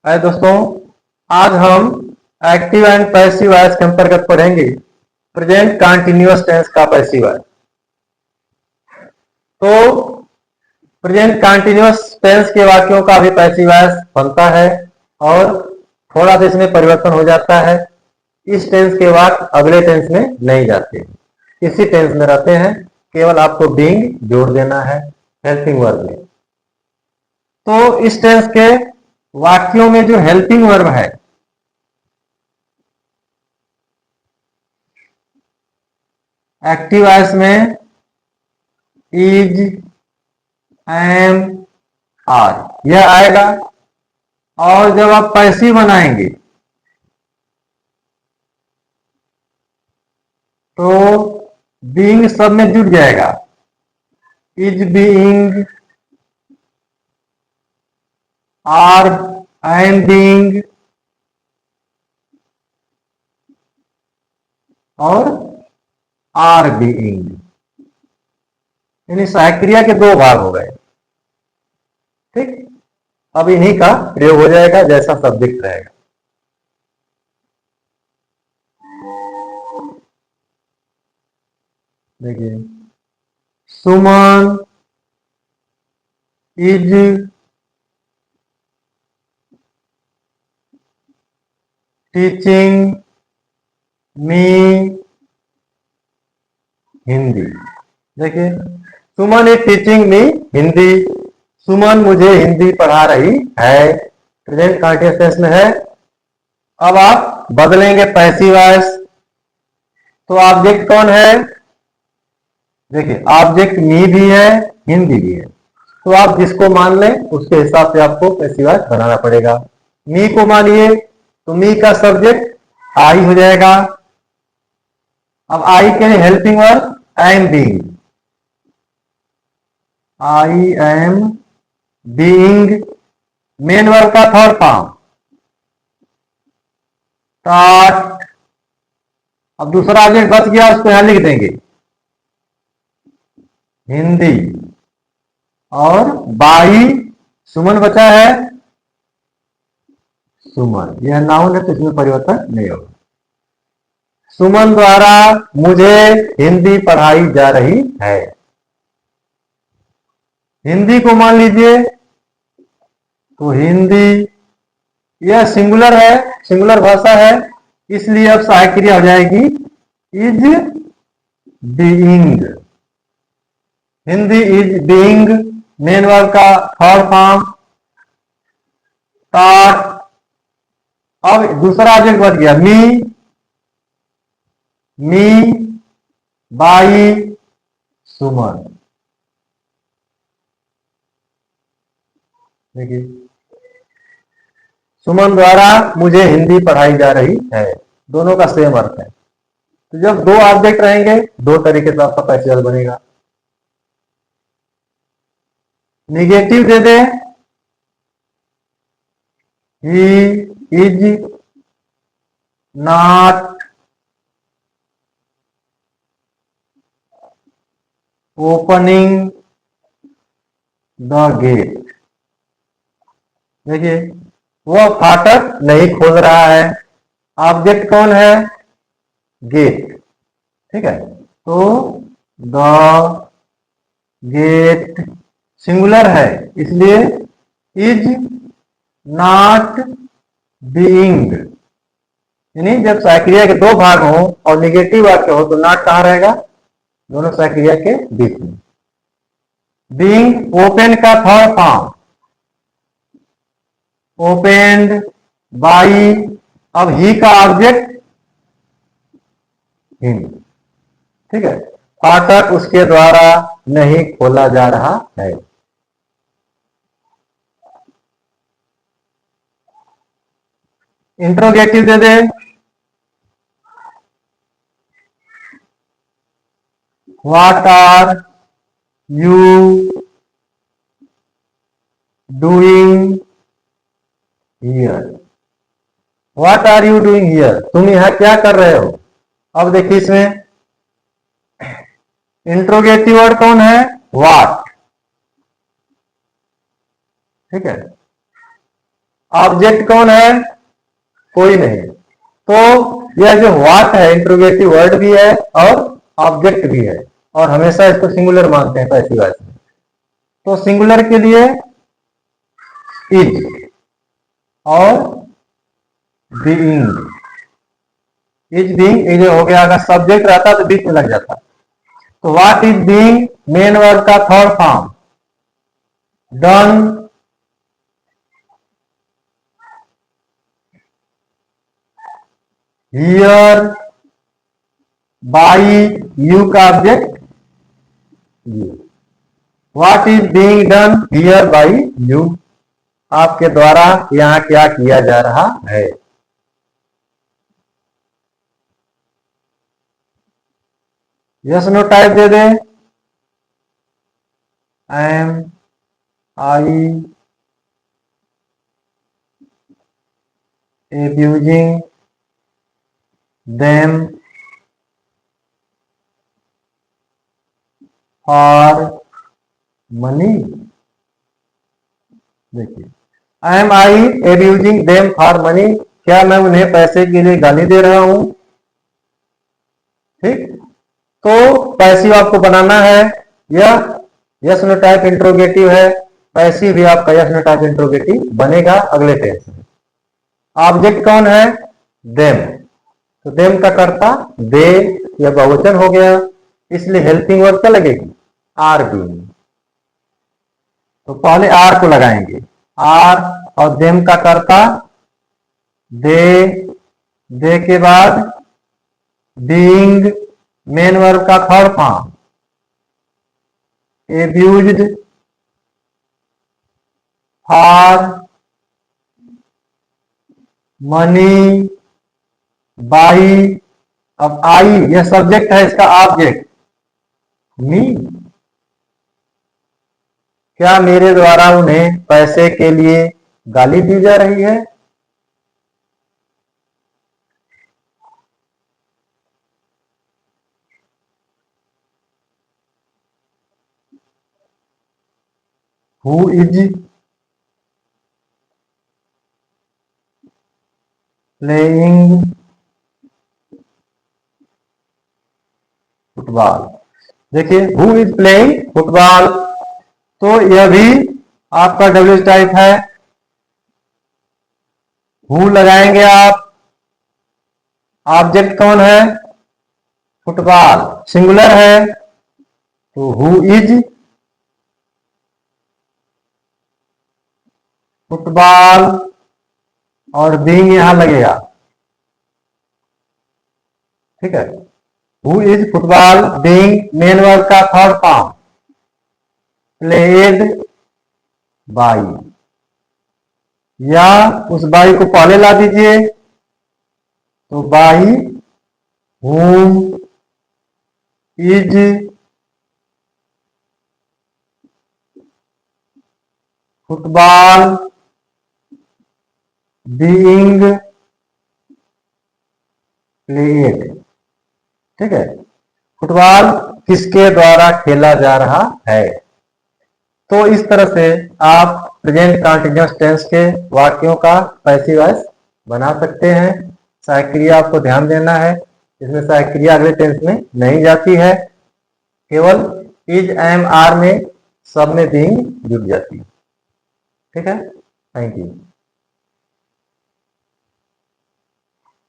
हाय दोस्तों, आज हम एक्टिव एंड पैसिव वॉइस के अंतर्गत पढ़ेंगे प्रेजेंट कंटिन्यूअस टेंस का पैसिव वॉइस। तो प्रेजेंट कंटिन्यूअस टेंस के वाक्यों का भी पैसिव वॉइस बनता है और थोड़ा सा इसमें परिवर्तन हो जाता है। इस टेंस के वाक्य अगले टेंस में नहीं जाते, इसी टेंस में रहते हैं। केवल आपको बीइंग जोड़ देना है हेल्पिंग वर्ब में। तो इस टेंस के वाक्यों में जो हेल्पिंग वर्ब है, एक्टिव वॉइस में इज, एम, आर यह आएगा। और जब आप पैसिव बनाएंगे तो बीइंग सब में जुड़ जाएगा। Is being, are, am being और आर बीइंग, यानी सहायक क्रिया के दो भाग हो गए। ठीक, अब इन्हीं का प्रयोग हो जाएगा जैसा सब्जेक्ट रहेगा। देखिए, सुमन इज टीचिंग मी हिंदी। देखिए, सुमन इज टीचिंग मी हिंदी। सुमन मुझे हिंदी पढ़ा रही है, प्रेजेंट कंटिन्यूअस टेंस में है। अब आप बदलेंगे पैसिव वॉइस। तो ऑब्जेक्ट कौन है? देखिए, ऑब्जेक्ट मी भी है, हिंदी भी है। तो आप जिसको मान लें उसके हिसाब से आपको पैसिव वॉइस बनाना पड़ेगा। मी को मानिए तो मी का सब्जेक्ट आई हो जाएगा। अब आई के लिए helping verb am being, I am being main verb का थर्ड फॉर्म टॉट। अब दूसरा ऑब्जेक्ट बच गया, उसको यहां लिख देंगे हिंदी। और बाई, सुमन बचा है, सुमन यह नाउन है तो इसमें परिवर्तन नहीं होगा। सुमन द्वारा मुझे हिंदी पढ़ाई जा रही है। हिंदी को मान लीजिए तो हिंदी यह सिंगुलर है, सिंगुलर भाषा है, इसलिए अब सहायक क्रिया हो जाएगी is being. Hindi is being main verb का थर्ड फॉर्म टॉट। अब दूसरा ऑब्जेक्ट बच गया मी, मी बाई सुमन। देखिए, सुमन द्वारा मुझे हिंदी पढ़ाई जा रही है, दोनों का सेम अर्थ है। तो जब दो ऑब्जेक्ट रहेंगे दो तरीके से आपका पैसिव बनेगा। निगेटिव दे दे, he is not opening the gate. देखिए, वह फाटक नहीं खोल रहा है। ऑब्जेक्ट कौन है? गेट। ठीक है, तो द गेट सिंगुलर है, इसलिए इज नॉट बीइंग। यानी जब सहायक के दो भाग हो और निगेटिव वाक्य हो तो नॉट कहां रहेगा? दोनों सहायक के बीच में। बीइंग ओपन का थर्ड फॉर्म ओपेंड बाई। अब ही का ऑब्जेक्ट हिंद। ठीक है, फाटक उसके द्वारा नहीं खोला जा रहा है। इंट्रोगेटिव दे दे, what are you doing here. What are you doing here, तुम यहां क्या कर रहे हो? अब देखिए, इसमें इंट्रोगेटिव वर्ड कौन है? व्हाट। ठीक है, ऑब्जेक्ट कौन है? कोई नहीं। तो यह जो व्हाट है इंट्रोगेटिव वर्ड भी है और ऑब्जेक्ट भी है, और हमेशा इसको सिंगुलर मानते हैं पैसिव वॉइस में। तो सिंगुलर के लिए इज और बीइंग। इज बीइंग, ये हो गया, अगर सब्जेक्ट रहता तो बीच में लग जाता। तो what is being main verb का third form, done here by you का object you. What is being done here by you, आपके द्वारा यहां क्या किया जा रहा है। यस नो टाइप दे दें। Am I abusing them for money। देखिए, am I abusing them for money, क्या मैं उन्हें पैसे के लिए गाली दे रहा हूं? ठीक, तो पैसिव आपको बनाना है। यह यस नो टाइप इंट्रोगेटिव है, पैसिव भी आपका यस नो टाइप इंट्रोगेटिव बनेगा अगले टेंस में। ऑब्जेक्ट कौन है? देम। तो देम का कर्ता दे, यह बहुवचन हो गया, इसलिए हेल्पिंग वर्ब क्या लगेगी? Are being. तो पहले आर को लगाएंगे, आर और देम का कर्ता दे, दे के बाद बीइंग मेन वर्ब का third form, abused for money by. अब आई यह सब्जेक्ट है, इसका ऑब्जेक्ट मी, क्या मेरे द्वारा उन्हें पैसे के लिए गाली दी जा रही है? Who is playing football. देखिए, हु इज प्लेइंग फुटबॉल, तो यह भी आपका डब्ल्यू टाइप है। हु लगाएंगे आप, ऑब्जेक्ट कौन है? फुटबॉल, सिंगुलर है, तो हु इज फुटबॉल, और बीइंग यहां लगेगा। ठीक है, who is football being main verb का थर्ड फॉर्म, प्लेड बाई, या उस बाई को पहले ला दीजिए, तो बाई हुम इज फुटबॉल बीइंग प्लेड। ठीक है, फुटबॉल किसके द्वारा खेला जा रहा है। तो इस तरह से आप प्रेजेंट कंटीन्यूअस टेंस के वाक्यों का पैसिव वॉइस बना सकते हैं। सहायक क्रिया आपको ध्यान देना है, इसमें सहायक क्रिया अगले टेंस में नहीं जाती है, केवल इज एम आर में सब में बीइंग जुड़ जाती है। ठीक है, थैंक यू।